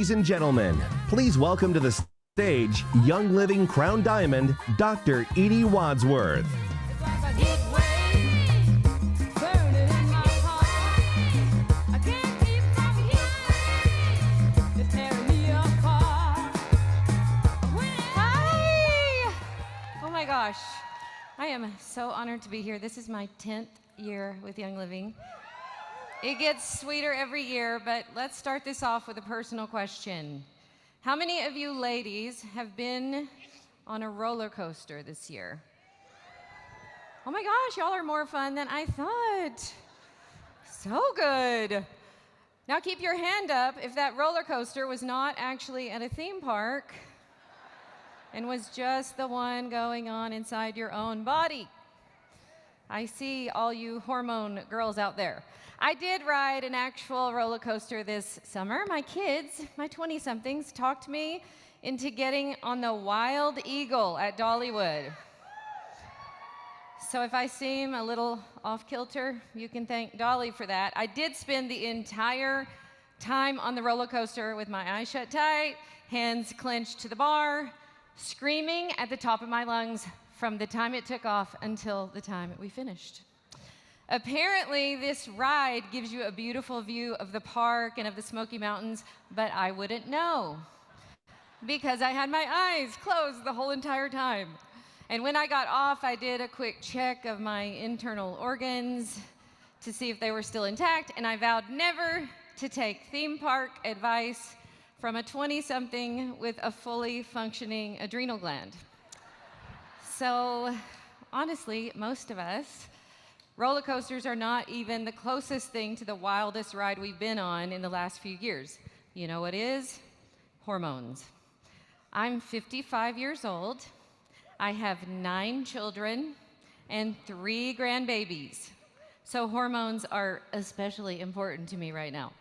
Ladies and gentlemen, please welcome to the stage Young Living Crown Diamond, Dr. Edie Wadsworth. Hi! Oh my gosh, I am so honored to be here. This is my 10th year with Young Living. It gets sweeter every year, but let's start this off with a personal question. How many of you ladies have been on a roller coaster this year? Oh my gosh, y'all are more fun than I thought. So good. Now keep your hand up if that roller coaster was not actually at a theme park and was just the one going on inside your own body. I see all you hormone girls out there. I did ride an actual roller coaster this summer. My kids, my 20-somethings, talked me into getting on the Wild Eagle at Dollywood. So if I seem a little off-kilter, you can thank Dolly for that. I did spend the entire time on the roller coaster with my eyes shut tight, hands clenched to the bar, screaming at the top of my lungs from the time it took off until the time we finished. Apparently, this ride gives you a beautiful view of the park and of the Smoky Mountains, but I wouldn't know because I had my eyes closed the whole entire time. And when I got off, I did a quick check of my internal organs to see if they were still intact, and I vowed never to take theme park advice from a 20-something with a fully functioning adrenal gland. So, honestly, most of us, roller coasters are not even the closest thing to the wildest ride we've been on in the last few years. You know what is? Hormones. I'm 55 years old. I have 9 children and 3 grandbabies. So hormones are especially important to me right now.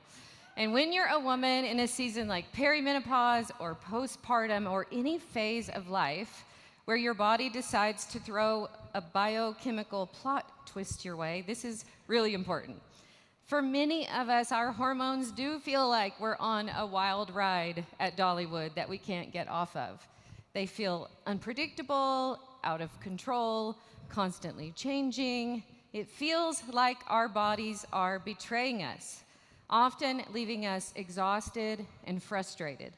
And when you're a woman in a season like perimenopause or postpartum or any phase of life where your body decides to throw a biochemical plot twist your way, this is really important. For many of us, our hormones do feel like we're on a wild ride at Dollywood that we can't get off of. They feel unpredictable, out of control, constantly changing. It feels like our bodies are betraying us, often leaving us exhausted and frustrated.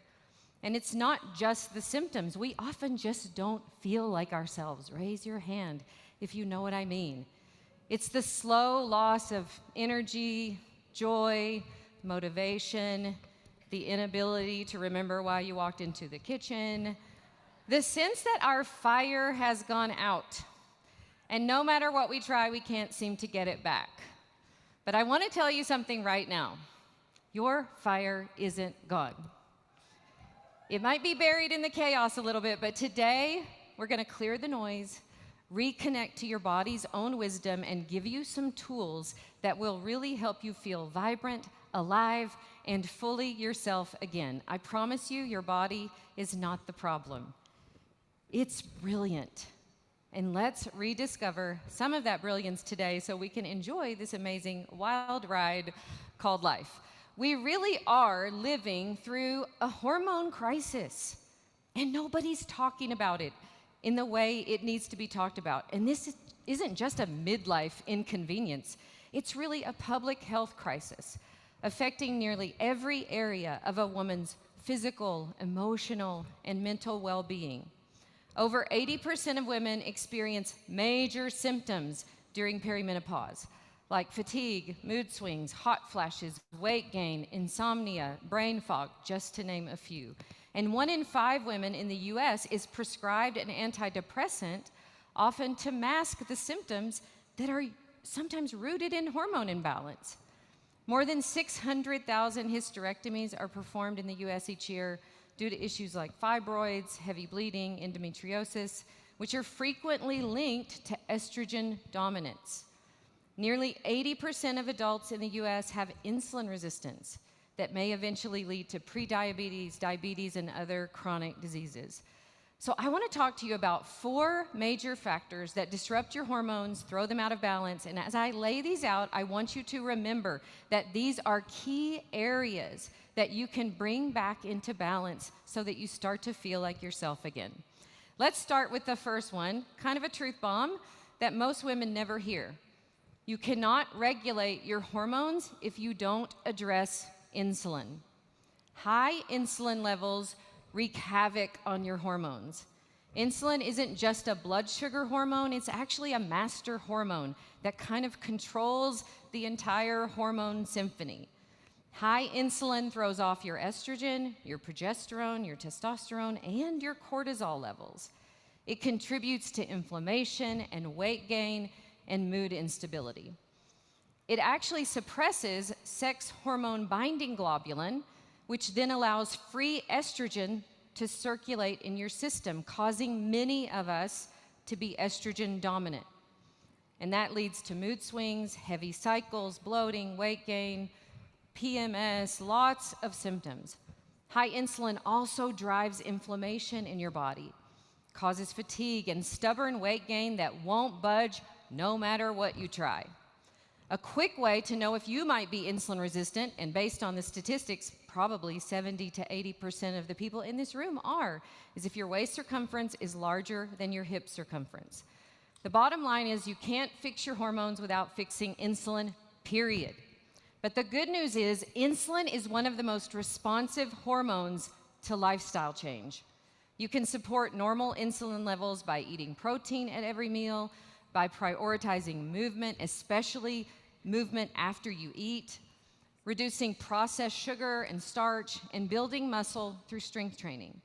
And it's not just the symptoms. We often just don't feel like ourselves. Raise your hand if you know what I mean. It's the slow loss of energy, joy, motivation, the inability to remember why you walked into the kitchen, the sense that our fire has gone out, and no matter what we try, we can't seem to get it back. But I want to tell you something right now. Your fire isn't gone. It might be buried in the chaos a little bit, but today we're going to clear the noise, reconnect to your body's own wisdom, and give you some tools that will really help you feel vibrant, alive, and fully yourself again. I promise you, your body is not the problem. It's brilliant. And let's rediscover some of that brilliance today so we can enjoy this amazing wild ride called life. We really are living through a hormone crisis, and nobody's talking about it in the way it needs to be talked about. And this isn't just a midlife inconvenience. It's really a public health crisis affecting nearly every area of a woman's physical, emotional, and mental well-being. Over 80% of women experience major symptoms during perimenopause, like fatigue, mood swings, hot flashes, weight gain, insomnia, brain fog, just to name a few. And 1 in 5 women in the US is prescribed an antidepressant, often to mask the symptoms that are sometimes rooted in hormone imbalance. More than 600,000 hysterectomies are performed in the US each year due to issues like fibroids, heavy bleeding, endometriosis, which are frequently linked to estrogen dominance. Nearly 80% of adults in the US have insulin resistance that may eventually lead to prediabetes, diabetes, and other chronic diseases. So I want to talk to you about 4 major factors that disrupt your hormones, throw them out of balance. And as I lay these out, I want you to remember that these are key areas that you can bring back into balance so that you start to feel like yourself again. Let's start with the first one, kind of a truth bomb that most women never hear. You cannot regulate your hormones if you don't address insulin. High insulin levels wreak havoc on your hormones. Insulin isn't just a blood sugar hormone, it's actually a master hormone that kind of controls the entire hormone symphony. High insulin throws off your estrogen, your progesterone, your testosterone, and your cortisol levels. It contributes to inflammation and weight gain and mood instability. It actually suppresses sex hormone binding globulin, which then allows free estrogen to circulate in your system, causing many of us to be estrogen dominant. And that leads to mood swings, heavy cycles, bloating, weight gain, PMS, lots of symptoms. High insulin also drives inflammation in your body, causes fatigue and stubborn weight gain that won't budge no matter what you try. A quick way to know if you might be insulin resistant, and based on the statistics, probably 70 to 80% of the people in this room are, is if your waist circumference is larger than your hip circumference. The bottom line is you can't fix your hormones without fixing insulin, period. But the good news is insulin is one of the most responsive hormones to lifestyle change. You can support normal insulin levels by eating protein at every meal, by prioritizing movement, especially movement after you eat, reducing processed sugar and starch, and building muscle through strength training.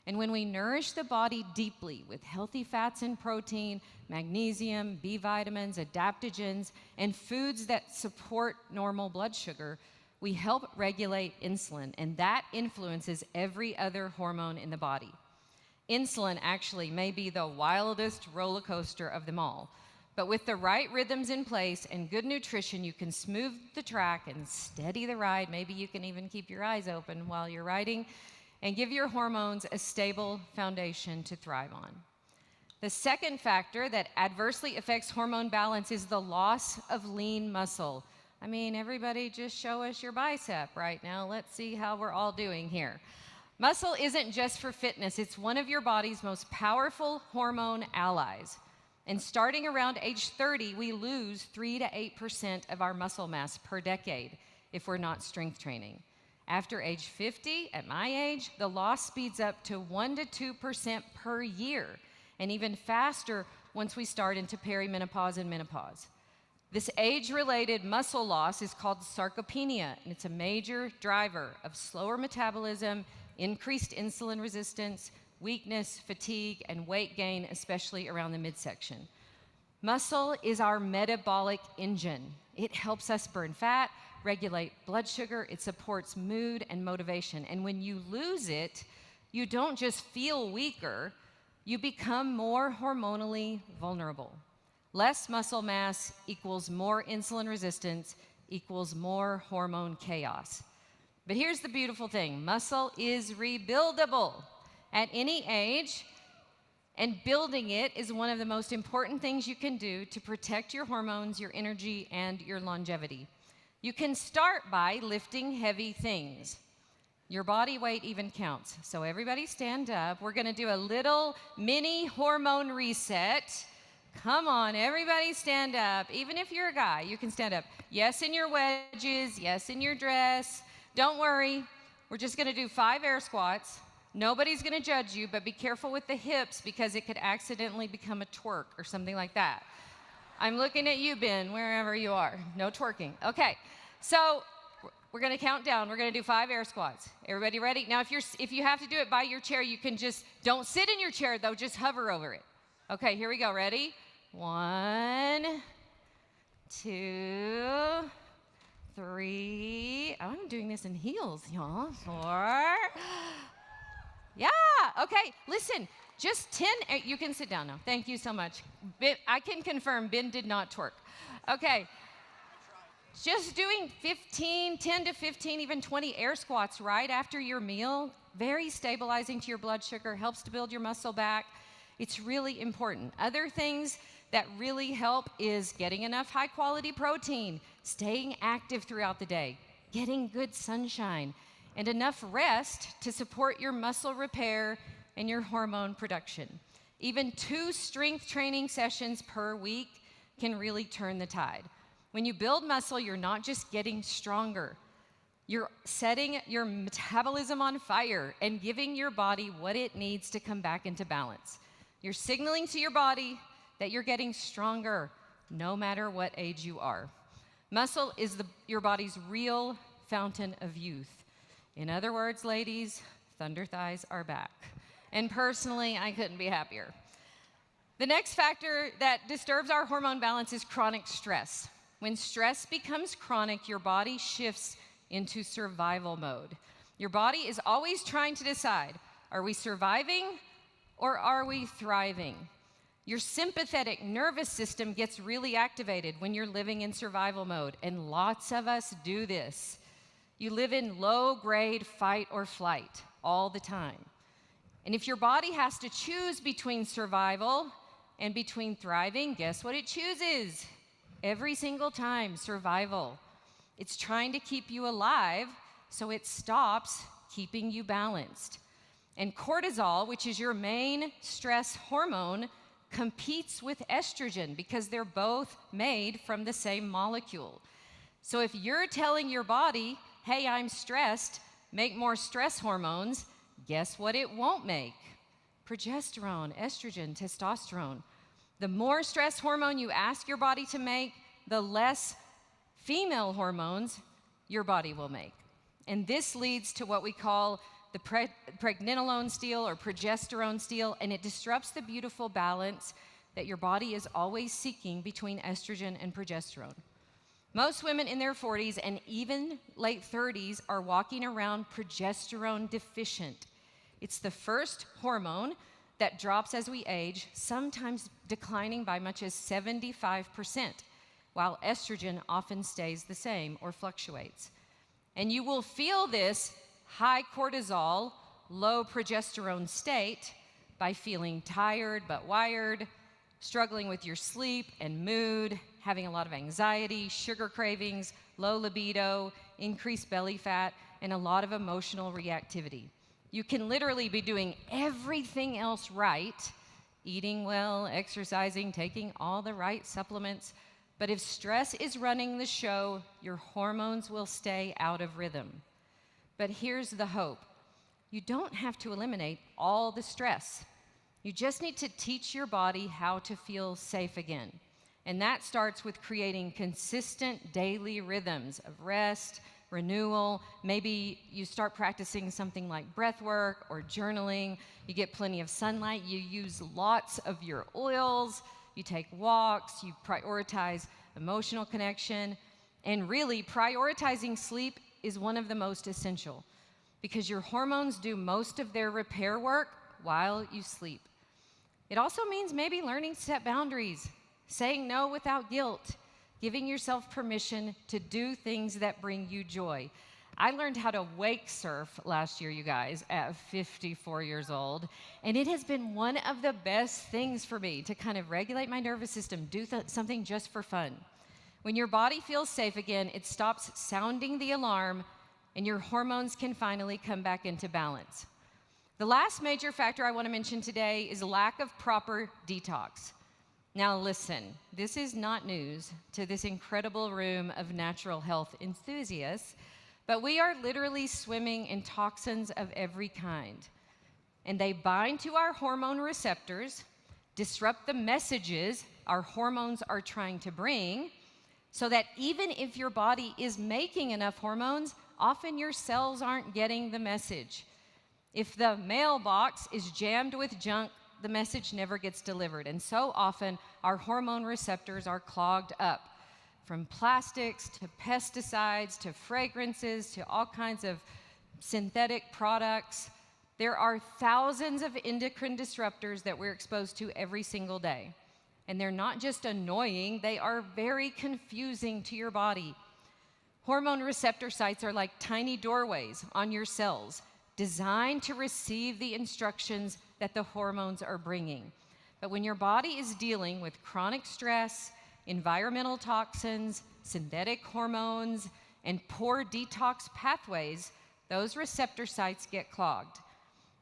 And when we nourish the body deeply with healthy fats and protein, magnesium, B vitamins, adaptogens, and foods that support normal blood sugar, we help regulate insulin, and that influences every other hormone in the body. Insulin actually may be the wildest roller coaster of them all. But with the right rhythms in place and good nutrition, you can smooth the track and steady the ride. Maybe you can even keep your eyes open while you're riding and give your hormones a stable foundation to thrive on. The second factor that adversely affects hormone balance is the loss of lean muscle. I mean, everybody just show us your bicep right now. Let's see how we're all doing here. Muscle isn't just for fitness. It's one of your body's most powerful hormone allies. And starting around age 30, we lose 3 to 8% of our muscle mass per decade if we're not strength training. After age 50, at my age, the loss speeds up to 1 to 2% per year, and even faster once we start into perimenopause and menopause. This age-related muscle loss is called sarcopenia, and it's a major driver of slower metabolism, increased insulin resistance, weakness, fatigue, and weight gain, especially around the midsection. Muscle is our metabolic engine. It helps us burn fat, regulate blood sugar, it supports mood and motivation. And when you lose it, you don't just feel weaker, you become more hormonally vulnerable. Less muscle mass equals more insulin resistance equals more hormone chaos. But here's the beautiful thing, muscle is rebuildable at any age, and building it is one of the most important things you can do to protect your hormones, your energy, and your longevity. You can start by lifting heavy things. Your body weight even counts. So everybody stand up. We're gonna do a little mini hormone reset. Come on, everybody stand up. Even if you're a guy, you can stand up. Yes, in your wedges, yes, in your dress. Don't worry, we're just gonna do 5 air squats. Nobody's gonna judge you, but be careful with the hips because it could accidentally become a twerk or something like that. I'm looking at you, Ben, wherever you are. No twerking. Okay, so we're gonna count down. We're gonna do 5 air squats. Everybody ready? Now, if you have to do it by your chair, you can just, don't sit in your chair though, just hover over it. Okay, here we go, ready? 1, 2, 3. Oh, I'm doing this in heels, y'all. 4. Yeah, okay, listen, just 10, you can sit down now. Thank you so much. Ben, I can confirm Ben did not twerk. Okay, Just doing 10 to 15, even 20 air squats right after your meal, very stabilizing to your blood sugar, helps to build your muscle back. It's really important. Other things that really help is getting enough high quality protein, staying active throughout the day, getting good sunshine, and enough rest to support your muscle repair and your hormone production. Even 2 strength training sessions per week can really turn the tide. When you build muscle, you're not just getting stronger. You're setting your metabolism on fire and giving your body what it needs to come back into balance. You're signaling to your body that you're getting stronger no matter what age you are. Muscle is your body's real fountain of youth. In other words, ladies, thunder thighs are back. And personally, I couldn't be happier. The next factor that disturbs our hormone balance is chronic stress. When stress becomes chronic, your body shifts into survival mode. Your body is always trying to decide, are we surviving or are we thriving? Your sympathetic nervous system gets really activated when you're living in survival mode, and lots of us do this. You live in low-grade fight or flight all the time. And if your body has to choose between survival and between thriving, guess what it chooses? Every single time, survival. It's trying to keep you alive, so it stops keeping you balanced. And cortisol, which is your main stress hormone, competes with estrogen because they're both made from the same molecule. So if you're telling your body, hey, I'm stressed, make more stress hormones, guess what it won't make? Progesterone, estrogen, testosterone. The more stress hormone you ask your body to make, the less female hormones your body will make. And this leads to what we call the pregnenolone steal or progesterone steal, and it disrupts the beautiful balance that your body is always seeking between estrogen and progesterone. Most women in their 40s and even late 30s are walking around progesterone deficient. It's the first hormone that drops as we age, sometimes declining by much as 75%, while estrogen often stays the same or fluctuates. And you will feel this high cortisol, low progesterone state by feeling tired but wired, struggling with your sleep and mood, having a lot of anxiety, sugar cravings, low libido, increased belly fat, and a lot of emotional reactivity. You can literally be doing everything else right, eating well, exercising, taking all the right supplements, but if stress is running the show, your hormones will stay out of rhythm. But here's the hope. You don't have to eliminate all the stress. You just need to teach your body how to feel safe again. And that starts with creating consistent daily rhythms of rest, renewal. Maybe you start practicing something like breath work or journaling. You get plenty of sunlight. You use lots of your oils. You take walks. You prioritize emotional connection. And really, prioritizing sleep is one of the most essential because your hormones do most of their repair work while you sleep. It also means maybe learning to set boundaries, saying no without guilt, giving yourself permission to do things that bring you joy. I learned how to wake surf last year, you guys, at 54 years old, and it has been one of the best things for me to kind of regulate my nervous system, do something just for fun. When your body feels safe again, it stops sounding the alarm, and your hormones can finally come back into balance. The last major factor I want to mention today is lack of proper detox. Now listen, this is not news to this incredible room of natural health enthusiasts, but we are literally swimming in toxins of every kind. And they bind to our hormone receptors, disrupt the messages our hormones are trying to bring, so that even if your body is making enough hormones, often your cells aren't getting the message. If the mailbox is jammed with junk, the message never gets delivered. And so often, our hormone receptors are clogged up. From plastics to pesticides to fragrances to all kinds of synthetic products, there are thousands of endocrine disruptors that we're exposed to every single day. And they're not just annoying, they are very confusing to your body. Hormone receptor sites are like tiny doorways on your cells, designed to receive the instructions that the hormones are bringing. But when your body is dealing with chronic stress, environmental toxins, synthetic hormones, and poor detox pathways, those receptor sites get clogged.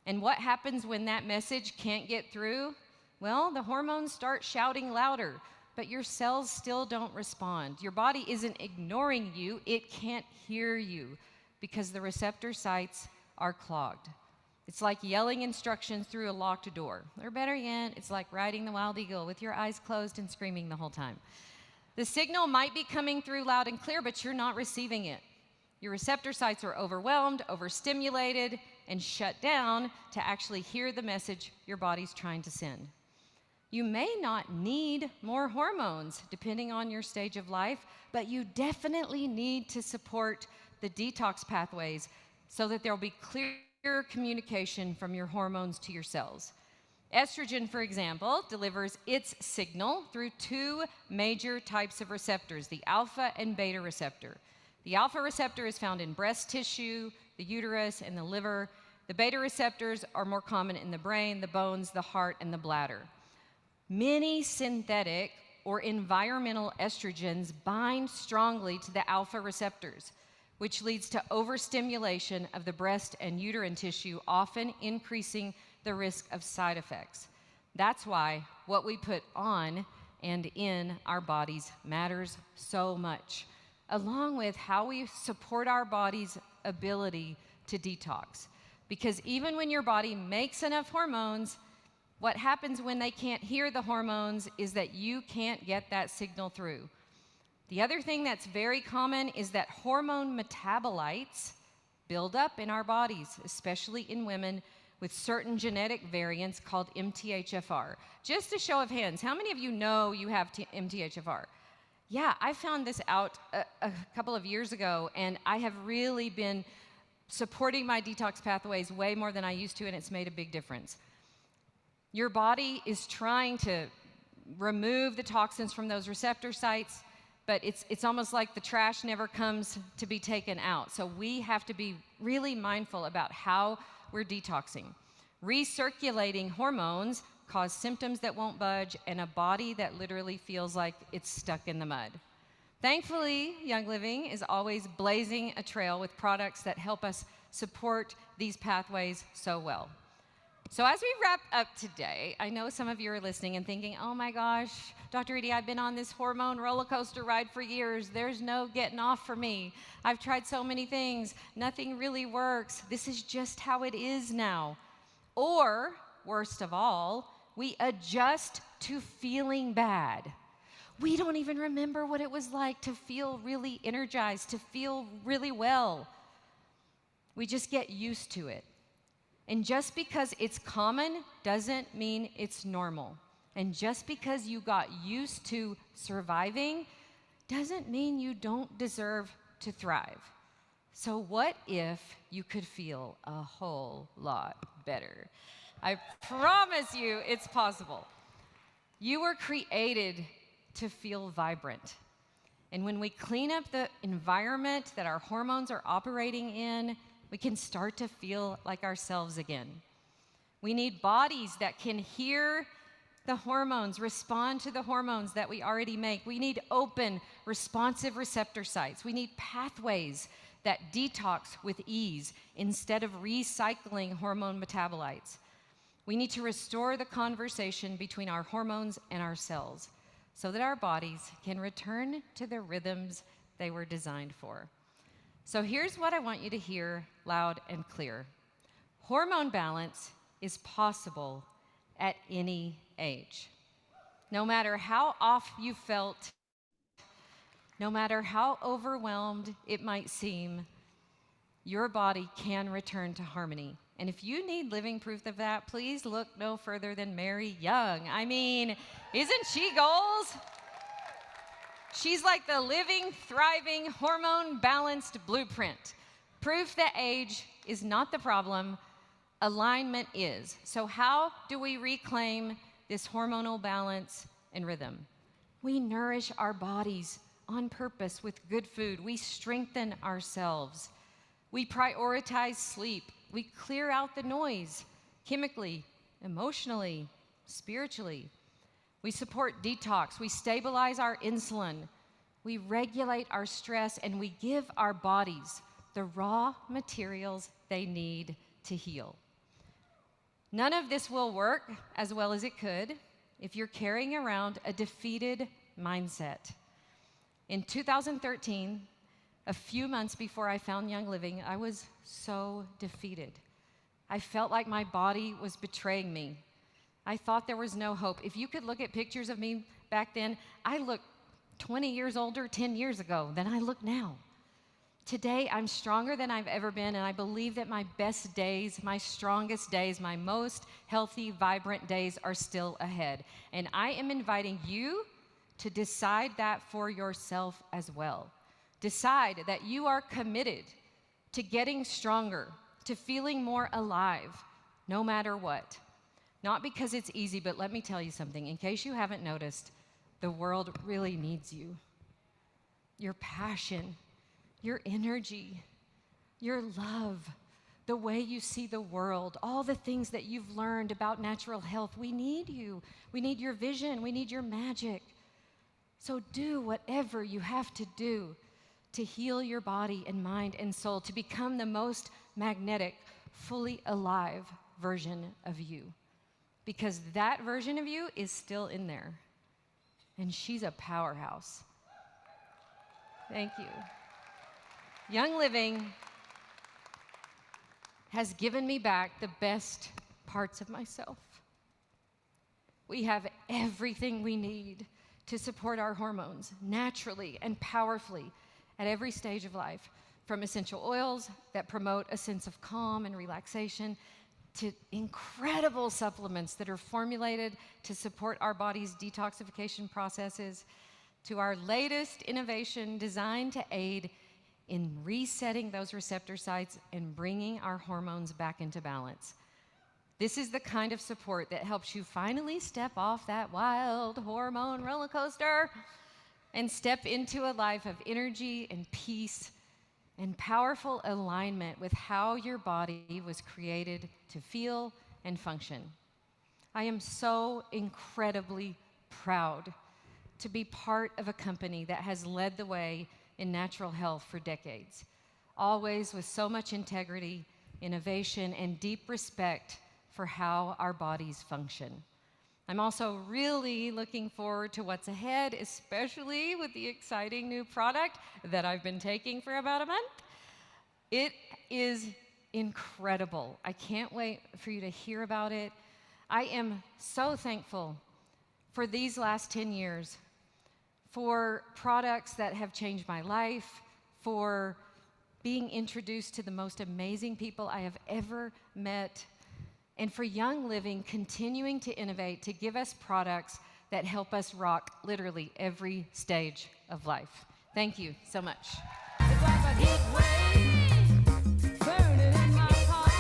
And what happens when that message can't get through? Well, the hormones start shouting louder, but your cells still don't respond. Your body isn't ignoring you, it can't hear you because the receptor sites are clogged. It's like yelling instructions through a locked door. Or better yet, it's like riding the wild eagle with your eyes closed and screaming the whole time. The signal might be coming through loud and clear, but you're not receiving it. Your receptor sites are overwhelmed, overstimulated, and shut down to actually hear the message your body's trying to send. You may not need more hormones, depending on your stage of life, but you definitely need to support the detox pathways so that there'll be clear communication from your hormones to your cells. Estrogen, for example, delivers its signal through two major types of receptors, the alpha and beta receptor. The alpha receptor is found in breast tissue, the uterus, and the liver. The beta receptors are more common in the brain, the bones, the heart, and the bladder. Many synthetic or environmental estrogens bind strongly to the alpha receptors, which leads to overstimulation of the breast and uterine tissue, often increasing the risk of side effects. That's why what we put on and in our bodies matters so much, along with how we support our body's ability to detox. Because even when your body makes enough hormones, what happens when they can't hear the hormones is that you can't get that signal through. The other thing that's very common is that hormone metabolites build up in our bodies, especially in women with certain genetic variants called MTHFR. Just a show of hands, how many of you know you have MTHFR? Yeah, I found this out a couple of years ago, and I have really been supporting my detox pathways way more than I used to, and it's made a big difference. Your body is trying to remove the toxins from those receptor sites, but it's almost like the trash never comes to be taken out. So we have to be really mindful about how we're detoxing. Recirculating hormones cause symptoms that won't budge and a body that literally feels like it's stuck in the mud. Thankfully, Young Living is always blazing a trail with products that help us support these pathways so well. So as we wrap up today, I know some of you are listening and thinking, oh my gosh, Dr. Edie, I've been on this hormone roller coaster ride for years. There's no getting off for me. I've tried so many things. Nothing really works. This is just how it is now. Or, worst of all, we adjust to feeling bad. We don't even remember what it was like to feel really energized, to feel really well. We just get used to it. And just because it's common doesn't mean it's normal. And just because you got used to surviving doesn't mean you don't deserve to thrive. So what if you could feel a whole lot better? I promise you it's possible. You were created to feel vibrant. And when we clean up the environment that our hormones are operating in, we can start to feel like ourselves again. We need bodies that can hear the hormones, respond to the hormones that we already make. We need open, responsive receptor sites. We need pathways that detox with ease instead of recycling hormone metabolites. We need to restore the conversation between our hormones and our cells so that our bodies can return to the rhythms they were designed for. So here's what I want you to hear loud and clear. Hormone balance is possible at any age. No matter how off you felt, no matter how overwhelmed it might seem, your body can return to harmony. And if you need living proof of that, please look no further than Mary Young. I mean, isn't she goals? She's like the living, thriving, hormone-balanced blueprint. Proof that age is not the problem, alignment is. So how do we reclaim this hormonal balance and rhythm? We nourish our bodies on purpose with good food. We strengthen ourselves. We prioritize sleep. We clear out the noise chemically, emotionally, spiritually. We support detox. We stabilize our insulin. We regulate our stress, and we give our bodies the raw materials they need to heal. None of this will work as well as it could if you're carrying around a defeated mindset. In 2013, a few months before I found Young Living, I was so defeated. I felt like my body was betraying me. I thought there was no hope. If you could look at pictures of me back then, I looked 20 years older 10 years ago than I look now. Today, I'm stronger than I've ever been, and I believe that my best days, my strongest days, my most healthy, vibrant days are still ahead. And I am inviting you to decide that for yourself as well. Decide that you are committed to getting stronger, to feeling more alive, no matter what. Not because it's easy, but let me tell you something. In case you haven't noticed, the world really needs you. Your passion, your energy, your love, the way you see the world, all the things that you've learned about natural health. We need you. We need your vision. We need your magic. So do whatever you have to do to heal your body and mind and soul, to become the most magnetic, fully alive version of you. Because that version of you is still in there. And she's a powerhouse. Thank you. Young Living has given me back the best parts of myself. We have everything we need to support our hormones naturally and powerfully at every stage of life, from essential oils that promote a sense of calm and relaxation to incredible supplements that are formulated to support our body's detoxification processes, to our latest innovation designed to aid in resetting those receptor sites and bringing our hormones back into balance. This is the kind of support that helps you finally step off that wild hormone roller coaster and step into a life of energy and peace and powerful alignment with how your body was created to feel and function. I am so incredibly proud to be part of a company that has led the way in natural health for decades, always with so much integrity, innovation, and deep respect for how our bodies function. I'm also really looking forward to what's ahead, especially with the exciting new product that I've been taking for about a month. It is incredible. I can't wait for you to hear about it. I am so thankful for these last 10 years, for products that have changed my life, for being introduced to the most amazing people I have ever met, and for Young Living continuing to innovate to give us products that help us rock literally every stage of life. Thank you so much.